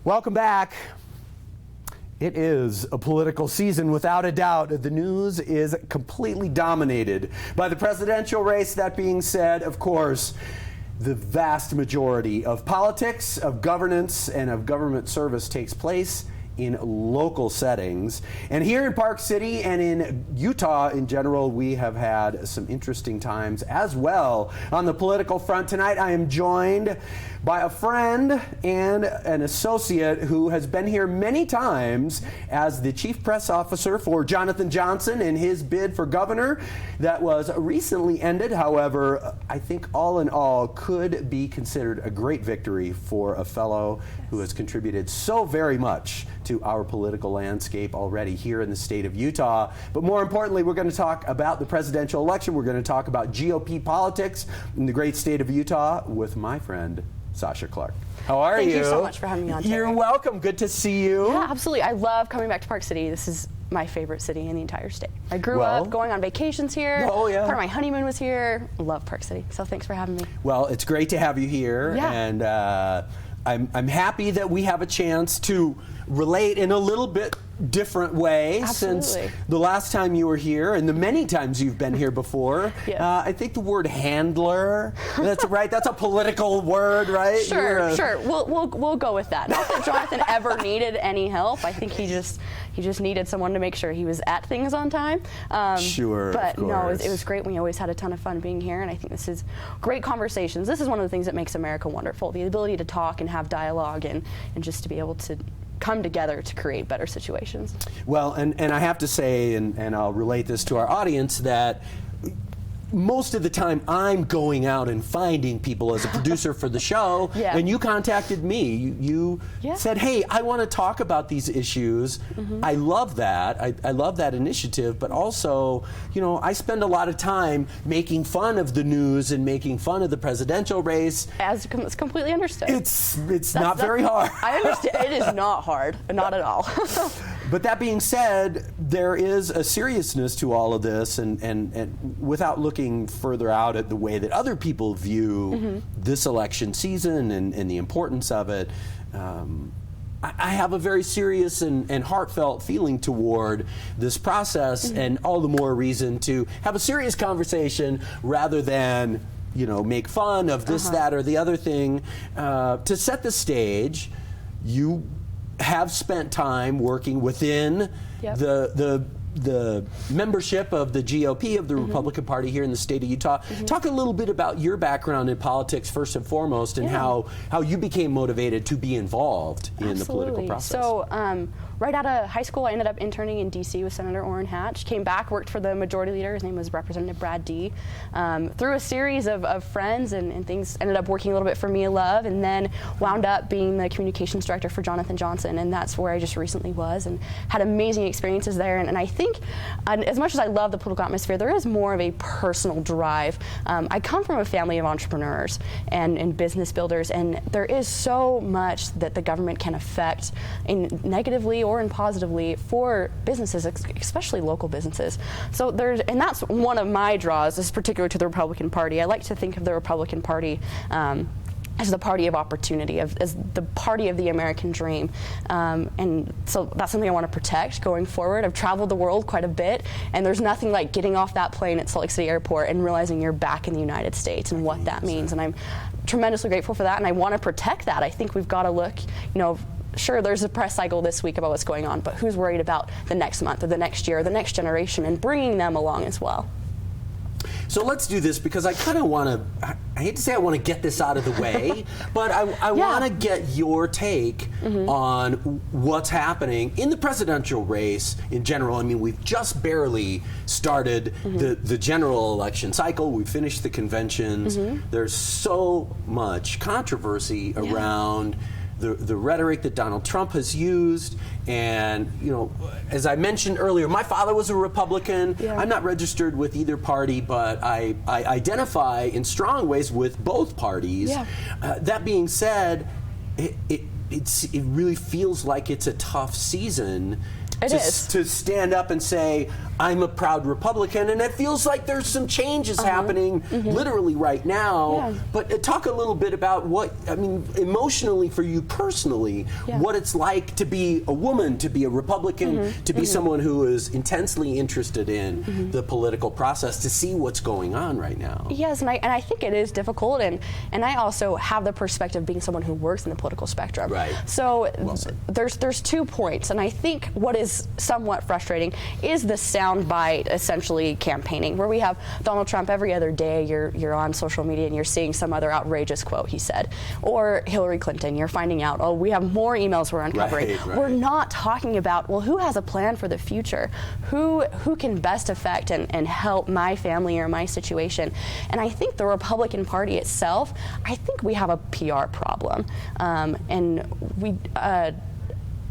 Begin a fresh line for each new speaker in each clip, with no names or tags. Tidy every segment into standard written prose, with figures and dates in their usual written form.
Welcome back. It is a political season without a doubt. The news is completely dominated by the presidential race. That being said, of course, the vast majority of politics, of governance, and of government service takes place in local settings. And here in Park City and in Utah in general, we have had some interesting times as well on the political front. Tonight I am joined by a friend and an associate who has been here many times as the chief press officer for Jonathan Johnson in his bid for governor that was recently ended. However, I think all in all could be considered a great victory for a fellow who has contributed so very much to our political landscape already here in the state of Utah. But more importantly, we're going to talk about the presidential election. We're going to talk about GOP politics in the great state of Utah with my friend, Sasha Clark. How are you?
Thank you so much for having me on, Terry.
You're welcome. Good to see you.
Yeah, absolutely. I love coming back to Park City. This is my favorite city in the entire state. I grew up going on vacations here.
Oh, yeah.
Part of my honeymoon was here. Love Park City. So thanks for having me.
Well, it's great to have you here.
Yeah.
And I'm happy that we have a chance to relate in a little bit different way.
Absolutely.
Since the last time you were here and the many times you've been here before.
Yes.
I think the word handler, that's right, that's a political word, right?
Sure. We'll go with that. Not that Jonathan ever needed any help. I think he just needed someone to make sure he was at things on time.
Sure.
But
of
no,
course.
it was great. We always had a ton of fun being here, and I think this is great conversations. This is one of the things that makes America wonderful, the ability to talk and have dialogue and just to be able to come together to create better situations.
Well, and I have to say, and I'll relate this to our audience, that most of the time I'm going out and finding people as a producer for the show,
Yeah.
and you contacted me. You
Yeah.
said, hey, I want to talk about these issues. I love that. I love that initiative, but also, you know, I spend a lot of time making fun of the news and making fun of the presidential race.
It's completely understood.
It's not very hard.
I understand. It is not hard. Not at all.
But that being said, there is a seriousness to all of this, and without looking further out at the way that other people view this election season and the importance of it, I have a very serious and heartfelt feeling toward this process, and all the more reason to have a serious conversation rather than, you know, make fun of this, that, or the other thing. To set the stage, you have spent time working within the membership of the GOP, of the Republican Party here in the state of Utah. Talk a little bit about your background in politics first and foremost, and how you became motivated to be involved in the political process.
So right out of high school, I ended up interning in D.C. with Senator Orrin Hatch. Came back, worked for the majority leader. His name was Representative Brad Dee. Through a series of friends and things, ended up working a little bit for Mia Love, and then wound up being the communications director for Jonathan Johnson. And that's where I just recently was, and had amazing experiences there. And I think, as much as I love the political atmosphere, there is more of a personal drive. I come from a family of entrepreneurs and business builders, and there is so much that the government can affect in negatively or in positively for businesses, especially local businesses. So and that's one of my draws, is particular to the Republican Party. I like to think of the Republican Party as the party of opportunity, as the party of the American dream. And so that's something I want to protect going forward. I've traveled the world quite a bit, and there's nothing like getting off that plane at Salt Lake City Airport and realizing you're back in the United States and what that means. And I'm tremendously grateful for that, and I want to protect that. I think we've got to look, you know, sure, there's a press cycle this week about what's going on, but who's worried about the next month or the next year or the next generation, and bringing them along as well?
So let's do this, because I kind of want to, I hate to say I want to get this out of the way, but I want to get your take on what's happening in the presidential race in general. I mean, we've just barely started the general election cycle. We've finished the conventions. There's so much controversy around the rhetoric that Donald Trump has used. And, you know, as I mentioned earlier, my father was a Republican. I'm not registered with either party, but I identify in strong ways with both parties. That being said, it really feels like it's a tough season to stand up and say, I'm a proud Republican, and it feels like there's some changes happening literally right now.
Yeah.
But talk a little bit about emotionally for you personally, what it's like to be a woman, to be a Republican, to be someone who is intensely interested in the political process, to see what's going on right now.
Yes, and I think it is difficult, and I also have the perspective of being someone who works in the political spectrum.
Right.
So there's 2 points, and I think what is somewhat frustrating is the soundbite essentially campaigning, where we have Donald Trump every other day. You're on social media and you're seeing some other outrageous quote he said, or Hillary Clinton. You're finding out, oh, we have more emails we're uncovering.
Right.
We're not talking about, well, who has a plan for the future? Who can best affect and help my family or my situation? And I think the Republican Party itself, I think we have a PR problem, and we.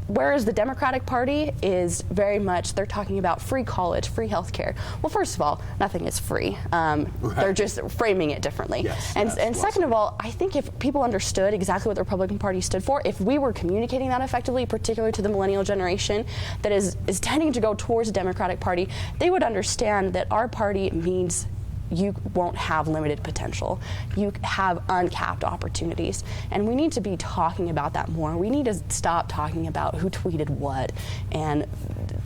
Whereas the Democratic Party is very much, they're talking about free college, free health care. Well, first of all, nothing is free. They're just framing it differently. And second of all, I think if people understood exactly what the Republican Party stood for, if we were communicating that effectively, particularly to the millennial generation that is tending to go towards the Democratic Party, they would understand that our party means you won't have limited potential. You have uncapped opportunities. And we need to be talking about that more. We need to stop talking about who tweeted what and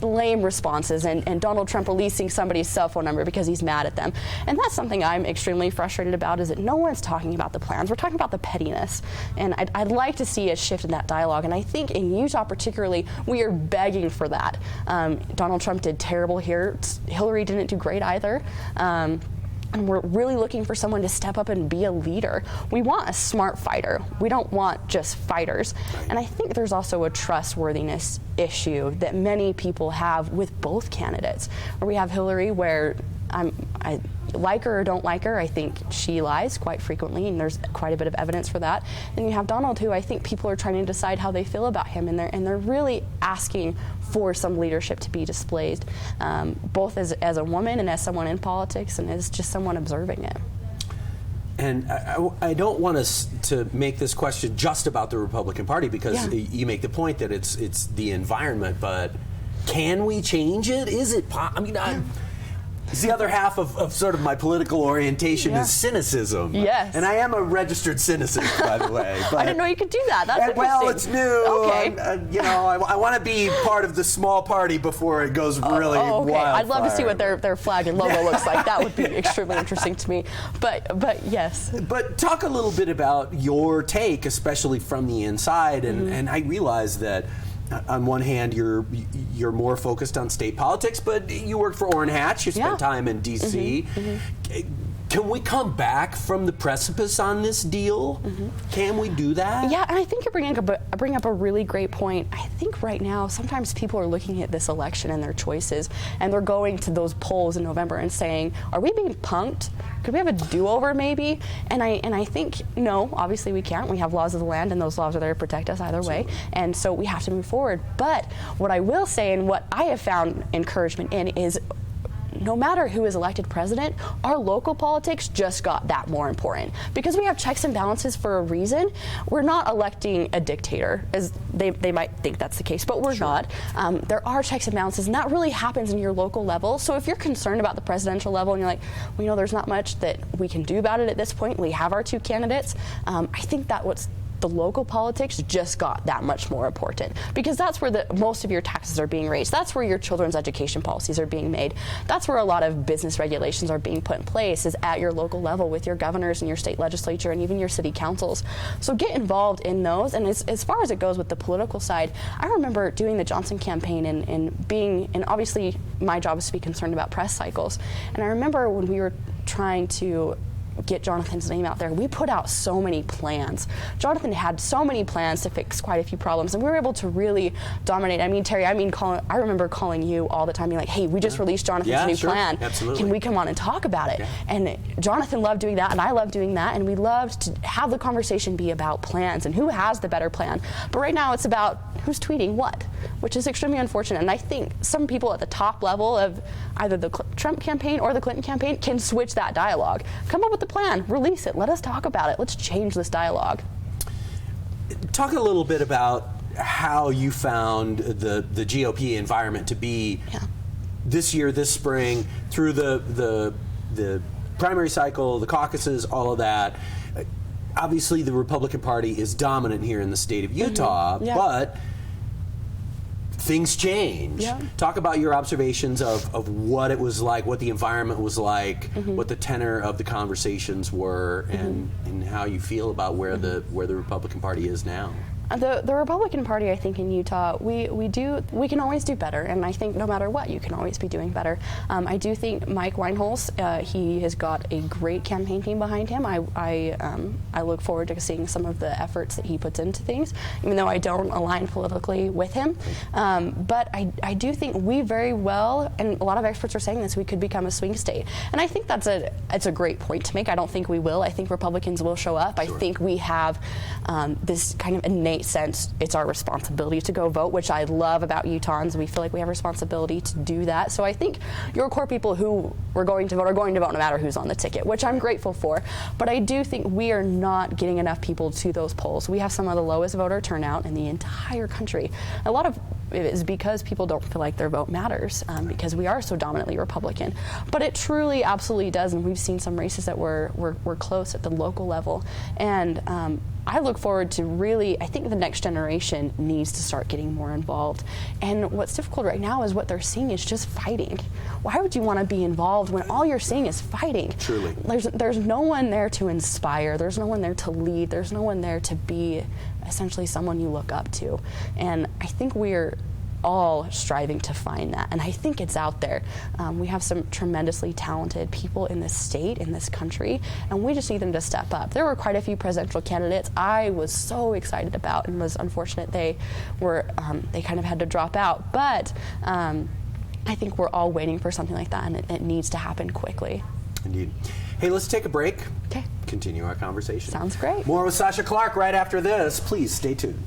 lame responses and Donald Trump releasing somebody's cell phone number because he's mad at them. And that's something I'm extremely frustrated about, is that no one's talking about the plans. We're talking about the pettiness. And I'd like to see a shift in that dialogue. And I think in Utah particularly, we are begging for that. Donald Trump did terrible here. Hillary didn't do great either. And we're really looking for someone to step up and be a leader. We want a smart fighter. We don't want just fighters. And I think there's also a trustworthiness issue that many people have with both candidates. Where we have Hillary, where I like her or don't like her, I think she lies quite frequently, and there's quite a bit of evidence for that. Then you have Donald, who I think people are trying to decide how they feel about him, and they're really asking for some leadership to be displayed, both as a woman and as someone in politics and as just someone observing it.
And I don't want us to make this question just about the Republican Party, because you make the point that it's the environment, but can we change it? Is it it's the other half of sort of my political orientation is cynicism.
Yes.
And I am a registered cynicist, by the way. But,
I didn't know you could do that. That's interesting.
Well, it's new.
Okay.
I want to be part of the small party before it goes really wild.
I'd love to see what their flag and logo looks like. That would be extremely interesting to me. But yes.
But talk a little bit about your take, especially from the inside. And I realize that on one hand, you're more focused on state politics, but you work for Orrin Hatch. You spent time in D.C. Can we come back from the precipice on this deal? Can we do that?
Yeah, and I think you're bringing up a really great point. I think right now, sometimes people are looking at this election and their choices, and they're going to those polls in November and saying, are we being punked? Could we have a do-over maybe? And I think, no, obviously we can't. We have laws of the land, and those laws are there to protect us either way. And so we have to move forward. But what I will say, and what I have found encouragement in, is no matter who is elected president, our local politics just got that more important. Because we have checks and balances for a reason. We're not electing a dictator, as they might think that's the case, but we're not. There are checks and balances, and that really happens in your local level. So if you're concerned about the presidential level and you're like, well, there's not much that we can do about it at this point. We have our 2 candidates. I think that the local politics just got that much more important, because that's where most of your taxes are being raised. That's where your children's education policies are being made. That's where a lot of business regulations are being put in place, is at your local level with your governors and your state legislature and even your city councils. So get involved in those. And as far as it goes with the political side, I remember doing the Johnson campaign and obviously my job is to be concerned about press cycles. And I remember when we were trying to get Jonathan's name out there, we put out so many plans. Jonathan had so many plans to fix quite a few problems, and we were able to really dominate. I mean, Terry, I remember calling you all the time, being like, hey, we just released Jonathan's new plan.
Absolutely.
Can we come on and talk about it? And Jonathan loved doing that, and I loved doing that, and we loved to have the conversation be about plans and who has the better plan. But right now it's about who's tweeting what, which is extremely unfortunate. And I think some people at the top level of either the Trump campaign or the Clinton campaign can switch that dialogue. Come up with the plan, release it, let us talk about it, let's change this dialogue.
Talk a little bit about how you found the GOP environment to be this year, this spring, through the primary cycle, the caucuses, all of that. Obviously, the Republican Party is dominant here in the state of Utah, but things change. Yeah. Talk about your observations of what it was like, what the environment was like, what the tenor of the conversations were, and how you feel about where the Republican Party is now.
The Republican Party, I think, in Utah, we can always do better, and I think no matter what, you can always be doing better. I do think Mike Winehouse, he has got a great campaign team behind him. I look forward to seeing some of the efforts that he puts into things, even though I don't align politically with him. But I do think we very well, and a lot of experts are saying this, we could become a swing state, and I think it's a great point to make. I don't think we will. I think Republicans will show up. Sure. I think we have this kind of innate sense it's our responsibility to go vote, which I love about Utahns. We feel like we have responsibility to do that. So I think your core people who were going to vote are going to vote no matter who's on the ticket, which I'm grateful for. But I do think we are not getting enough people to those polls. We have some of the lowest voter turnout in the entire country. A lot of it is because people don't feel like their vote matters, because we are so dominantly Republican. But it truly, absolutely does, and we've seen some races that were close at the local level. And I look forward to really, I think the next generation needs to start getting more involved. And what's difficult right now is what they're seeing is just fighting. Why would you want to be involved when all you're seeing is fighting? Truly. There's no one there to inspire. There's no one there to lead. There's no one there to be essentially someone you look up to. And I think we're all striving to find that, and I think it's out there. We have some tremendously talented people in this state, in this country, and we just need them to step up. There were quite a few presidential candidates I was so excited about, and was unfortunate they kind of had to drop out, but I think we're all waiting for something like that, and it needs to happen quickly.
Indeed. Hey, let's take a break.
Okay.
Continue our conversation.
Sounds great.
More with Sasha Clark right after this. Please stay tuned.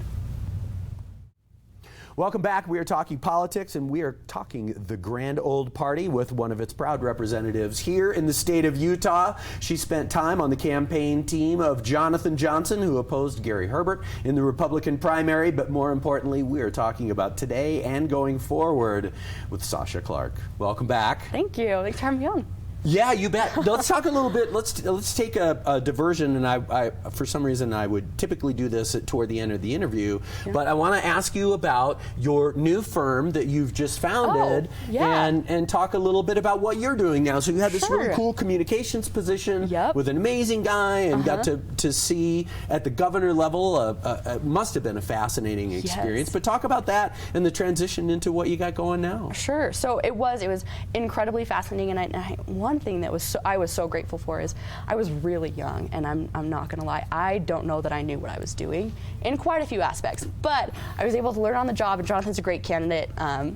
Welcome back. We are talking politics, and we are talking the Grand Old Party with one of its proud representatives here in the state of Utah. She spent time on the campaign team of Jonathan Johnson, who opposed Gary Herbert in the Republican primary. But more importantly, we are talking about today and going forward with Sasha Clark. Welcome back.
Thank you. Thanks for having me on.
Yeah, you bet. Let's talk a little bit. Let's take a diversion, and I for some reason I would typically do this toward the end of the interview, but I want to ask you about your new firm that you've just founded, and talk a little bit about what you're doing now. So you had this really cool communications position with an amazing guy, and got to see at the governor level. It must have been a fascinating experience. But talk about that and the transition into what you got going now.
Sure. So it was incredibly fascinating, and one thing that I was so grateful for is I was really young, and I'm not going to lie, I don't know that I knew what I was doing in quite a few aspects, but I was able to learn on the job, and Jonathan's a great candidate,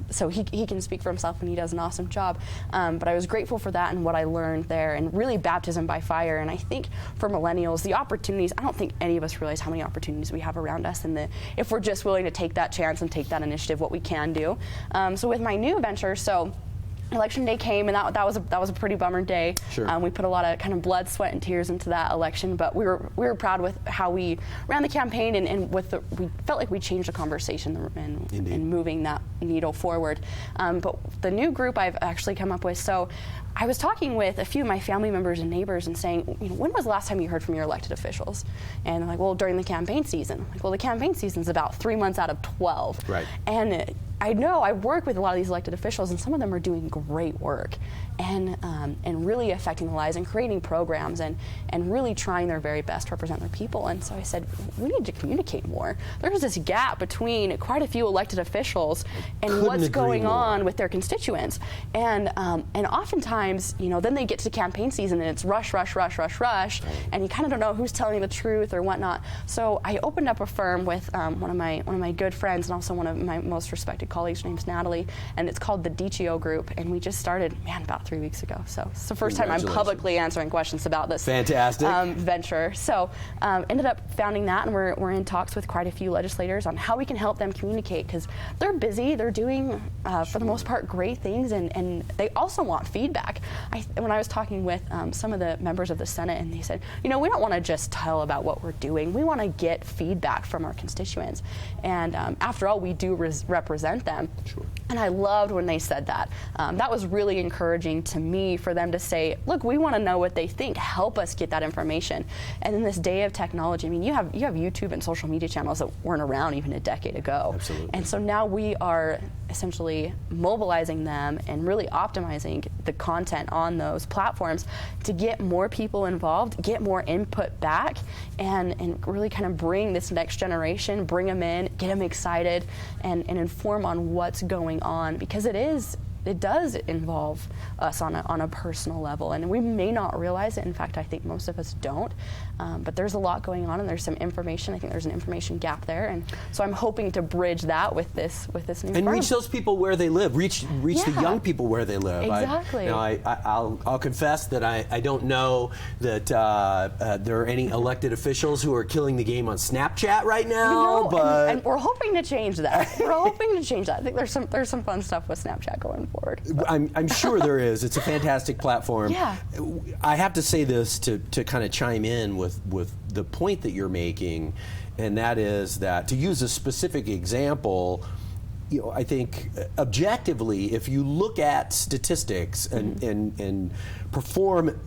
so he can speak for himself, and he does an awesome job, but I was grateful for that and what I learned there, and really baptism by fire. And I think for millennials, the opportunities, I don't think any of us realize how many opportunities we have around us, and if we're just willing to take that chance and take that initiative, what we can do. So with my new venture, Election day came, and that was a pretty bummer day. Sure. We put a lot of kind of blood, sweat, and tears into that election, but we were proud with how we ran the campaign, and we felt like we changed the conversation and moving that needle forward. But the new group I've actually come up with, so I was talking with a few of my family members and neighbors and saying, when was the last time you heard from your elected officials? And they're like, well, during the campaign season. I'm like, well, the campaign season's about 3 months out of 12. Right. And I know I work with a lot of these elected officials, and some of them are doing great work and really affecting the lives and creating programs and really trying their very best to represent their people. And so I said, we need to communicate more. There's this gap between quite a few elected officials and what's going on with their constituents. And oftentimes, then they get to the campaign season and it's rush, and you kind of don't know who's telling the truth or whatnot. So I opened up a firm with one of my good friends and also one of my most respected colleagues. Her name's Natalie, and it's called the DCO Group, and we just started, about 3 weeks ago. So it's the first time I'm publicly answering questions about this venture. So ended up founding that, and we're in talks with quite a few legislators on how we can help them communicate, because they're busy. they're doing, for the most part, great things, and they also want feedback. When I was talking with some of the members of the Senate, and they said, we don't want to just tell about what we're doing. We want to get feedback from our constituents. And after all, we do represent them.
Sure.
And I loved when they said that. That was really encouraging to me for them to say, look, we want to know what they think. Help us get that information. And in this day of technology, you have YouTube and social media channels that weren't around even a decade ago.
Absolutely.
And so now we are essentially mobilizing them and really optimizing the content on those platforms to get more people involved, get more input back, and really kind of bring this next generation, bring them in, get them excited, and inform on what's going on, because it does involve us on a personal level, and we may not realize it. In fact, I think most of us don't. But there's a lot going on, and there's some information. I think there's an information gap there, and so I'm hoping to bridge that with this new
and
firm.
reach those people where they live. Reach the young people where they live.
Exactly.
I'll confess that I don't know that there are any elected officials who are killing the game on Snapchat right now. But
and we're hoping to change that. I think there's some fun stuff with Snapchat going forward.
I'm sure there is. It's a fantastic platform.
Yeah.
I have to say this to kind of chime in with the point that you're making, and that is that, to use a specific example, I think objectively, if you look at statistics and perform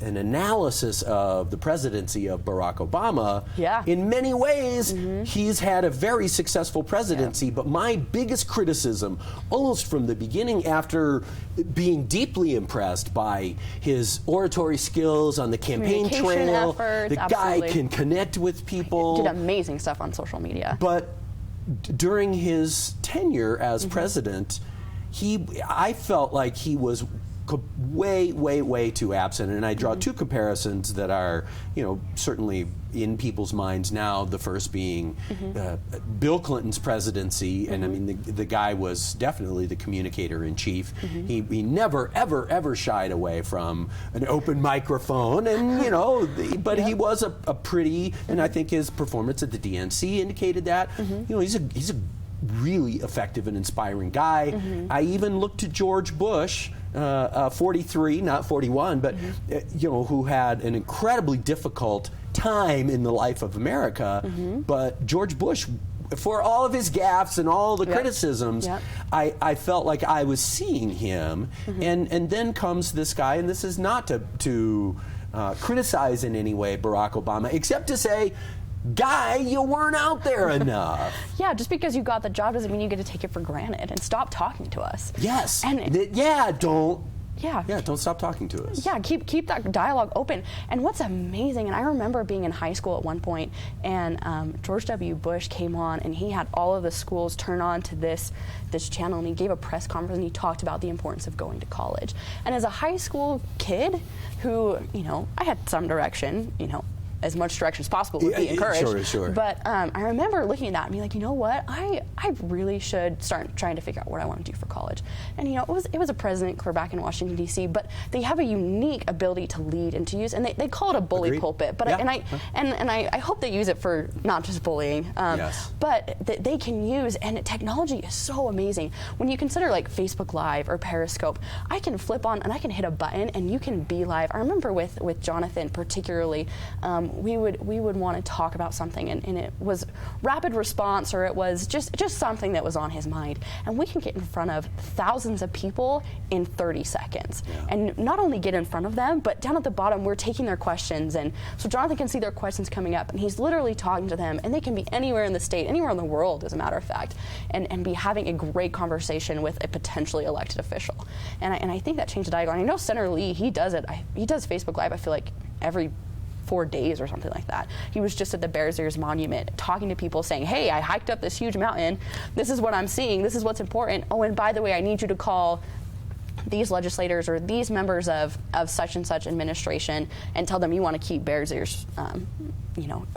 an analysis of the presidency of Barack Obama, in many ways, he's had a very successful presidency. But my biggest criticism, almost from the beginning, after being deeply impressed by his oratory skills on the campaign trail,
efforts,
the guy can connect with people.
Did amazing stuff on social media.
But during his tenure as president, I felt like he was way too absent, and I draw two comparisons that are, certainly in people's minds now. The first being Bill Clinton's presidency, and I mean the guy was definitely the communicator in chief. He never ever shied away from an open microphone, and but he was a pretty, and I think his performance at the DNC indicated that. He's a really effective and inspiring guy. I even looked to George Bush, 43, not 41, but who had an incredibly difficult time in the life of America. But George Bush, for all of his gaffes and all the criticisms, I felt like I was seeing him. And then comes this guy, and this is not to criticize in any way Barack Obama, except to say, guy, you weren't out there enough.
Yeah, just because you got the job doesn't mean you get to take it for granted, and stop talking to us.
Yes.
And
don't stop talking to us.
Yeah, keep that dialogue open. And what's amazing, and I remember being in high school at one point, and George W. Bush came on, and he had all of the schools turn on to this channel, and he gave a press conference, and he talked about the importance of going to college. And as a high school kid who, I had some direction, as much direction as possible would be encouraged.
Sure.
But I remember looking at that and being like, you know what? I really should start trying to figure out what I want to do for college. And it was a president for back in Washington D.C., but they have a unique ability to lead and to use, and they call it a bully pulpit. But I hope they use it for not just bullying. But they can use, and technology is so amazing. When you consider like Facebook Live or Periscope, I can flip on and I can hit a button and you can be live. I remember with Jonathan particularly. We would want to talk about something, and it was rapid response, or it was just something that was on his mind, and we can get in front of thousands of people in 30 seconds, and not only get in front of them, but down at the bottom we're taking their questions, and so Jonathan can see their questions coming up, and he's literally talking to them, and they can be anywhere in the state, anywhere in the world, as a matter of fact, and be having a great conversation with a potentially elected official, and I think that changed the dialogue. I know Senator Lee, he does it. He does Facebook Live, I feel like every 4 days or something like that. He was just at the Bears Ears Monument talking to people, saying, hey, I hiked up this huge mountain. This is what I'm seeing. This is what's important. Oh, and by the way, I need you to call these legislators or these members of such and such administration and tell them you want to keep Bears Ears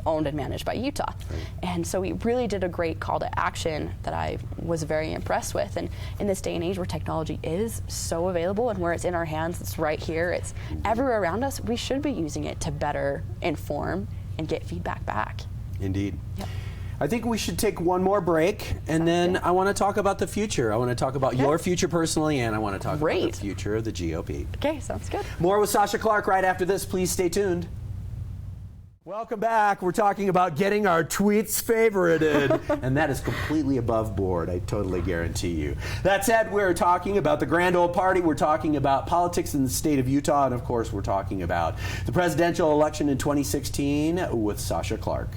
owned and managed by Utah. Right. And so he really did a great call to action that I was very impressed with. And in this day and age where technology is so available and where it's in our hands, it's right here, it's everywhere around us, we should be using it to better inform and get feedback back.
Indeed.
Yep.
I think we should take one more break, and then I want to talk about the future. I want to talk about your future personally, and I want to talk about the future of the GOP.
Okay, sounds good.
More with Sasha Clark right after this. Please stay tuned. Welcome back. We're talking about getting our tweets favorited, and that is completely above board, I totally guarantee you. That said, we're talking about the grand old party, we're talking about politics in the state of Utah, and of course we're talking about the presidential election in 2016 with Sasha Clark.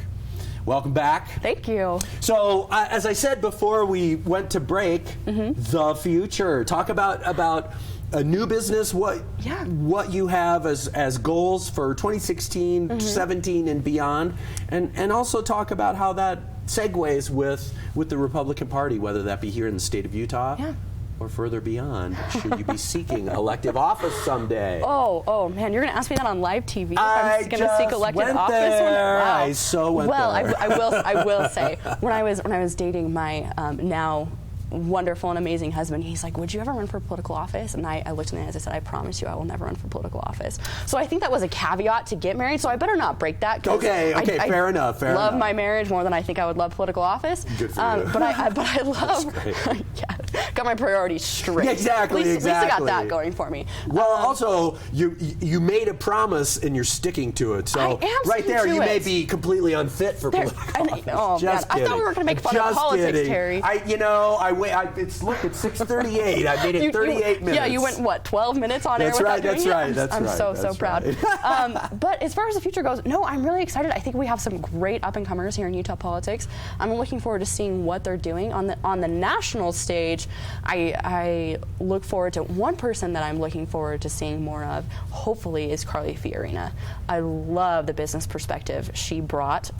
Welcome back.
Thank you.
So, as I said before we went to break, the future. Talk about a new business, what you have as goals for 2016, 17, and beyond, and also talk about how that segues with the Republican Party, whether that be here in the state of Utah or further beyond, should you be seeking elective office someday.
Oh man, you're going to ask me that on live TV? If I'm going to seek elected office?
There.
Wow.
I so went
well,
there.
I will say, when I was dating my now wonderful and amazing husband, he's like, would you ever run for political office? And I looked at him and I said, I promise you I will never run for political office. So I think that was a caveat to get married, so I better not break that.
Okay, fair enough.
I love my marriage more than I think I would love political office.
Good for you.
But I love, got my priorities straight.
Exactly,
at least I got that going for me.
Well, also, you made a promise and you're sticking to it. So
I am
right there, you
it.
may be completely unfit for political office.
Oh,
Just
man.
kidding.
I thought we were going to make fun of politics,
kidding.
Terry.
It's 6:38. I made it 38 minutes.
Yeah, you went, what, 12 minutes on air without doing it? I'm so proud. But as far as the future goes, no, I'm really excited. I think we have some great up-and-comers here in Utah politics. I'm looking forward to seeing what they're doing. On the national stage, I look forward to one person that I'm looking forward to seeing more of, hopefully, is Carly Fiorina. I love the business perspective she brought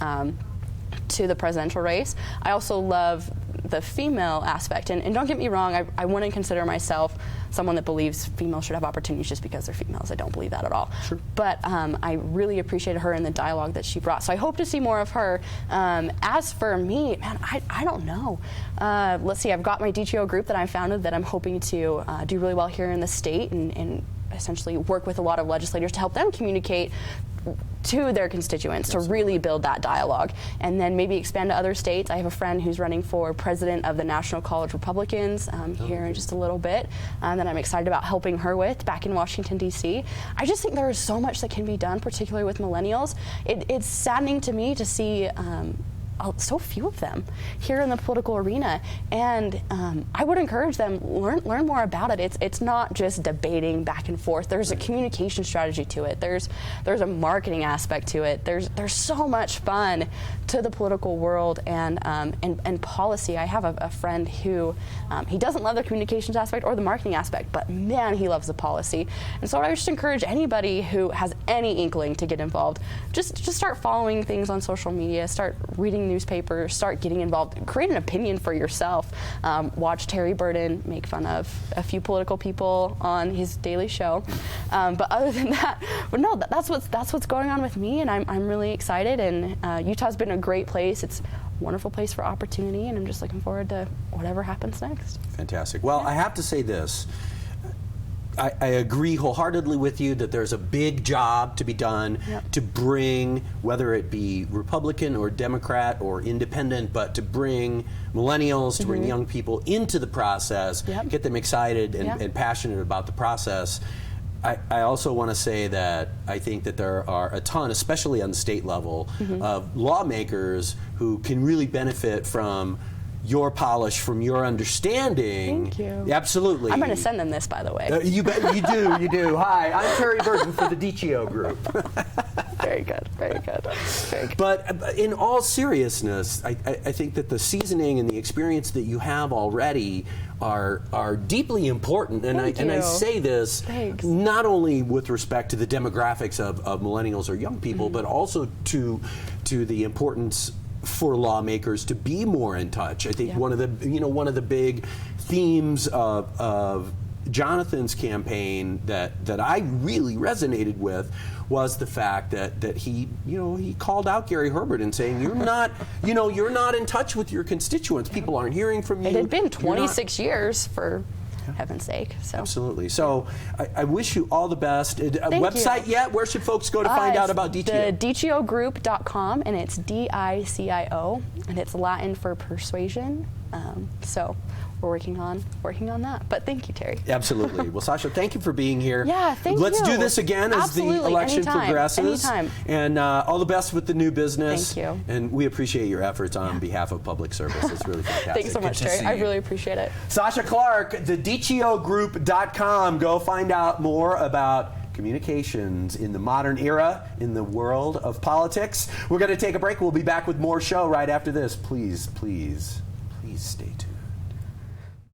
to the presidential race. I also love the female aspect, and don't get me wrong, I wouldn't consider myself someone that believes females should have opportunities just because they're females. I don't believe that at all.
Sure.
But I really appreciated her and the dialogue that she brought, so I hope to see more of her. As for me, man, I don't know. Let's see, I've got my DTO group that I founded that I'm hoping to do really well here in the state, and essentially work with a lot of legislators to help them communicate to their constituents, to really build that dialogue, and then maybe expand to other states. I have a friend who's running for president of the National College Republicans here in just a little bit, that I'm excited about helping her with back in Washington, D.C. I just think there is so much that can be done, particularly with millennials. It's saddening to me to see so few of them here in the political arena, and I would encourage them, learn more about it. It's not just debating back and forth. There's a communication strategy to it. There's a marketing aspect to it. There's so much fun to the political world and policy. I have a friend who he doesn't love the communications aspect or the marketing aspect, but man, he loves the policy. And so I just encourage anybody who has any inkling to get involved, just start following things on social media, start reading newspapers, start getting involved, create an opinion for yourself. Watch Terry Burden make fun of a few political people on his daily show, but other than that, no, that's what's going on with me, and I'm really excited. And Utah's been a great place. It's a wonderful place for opportunity, and I'm just looking forward to whatever happens next.
Fantastic. Well, I have to say this. I agree wholeheartedly with you that there's a big job to be done to bring, whether it be Republican or Democrat or independent, but to bring millennials, to bring young people into the process, get them excited and passionate about the process. I also want to say that I think that there are a ton, especially on the state level, of lawmakers who can really benefit from your polish, from your understanding.
Thank you.
Absolutely.
I'm going to send them this, by the way.
You bet you do. Hi, I'm Terry Burton for the DTO group.
Very good. Very good. Very good.
But in all seriousness, I think that the seasoning and the experience that you have already are deeply important. And I say this not only with respect to the demographics of millennials or young people, but also to the importance for lawmakers to be more in touch. I think one of the big themes of Jonathan's campaign that I really resonated with was the fact that he called out Gary Herbert and saying you're not in touch with your constituents. People aren't hearing from you.
It had been 26 years for heaven's sake. So.
Absolutely. So I wish you all the best. A
Thank
website
you.
yet? Where should folks go to find out about DTO?
The DCOgroup.com, and it's DICIO, and it's Latin for persuasion. So we're working on that. But thank you, Terry.
Absolutely. Well, Sasha, thank you for being here.
Yeah, thank you.
Let's do this again as
Absolutely.
the election progresses.
Anytime.
And all the best with the new business.
Thank you.
And we appreciate your efforts on behalf of public service. It's really fantastic.
Thanks so much, Terry. I really appreciate it.
Sasha Clark, the DTOgroup.com. Go find out more about communications in the modern era, in the world of politics. We're going to take a break. We'll be back with more show right after this. Please, please, please stay tuned.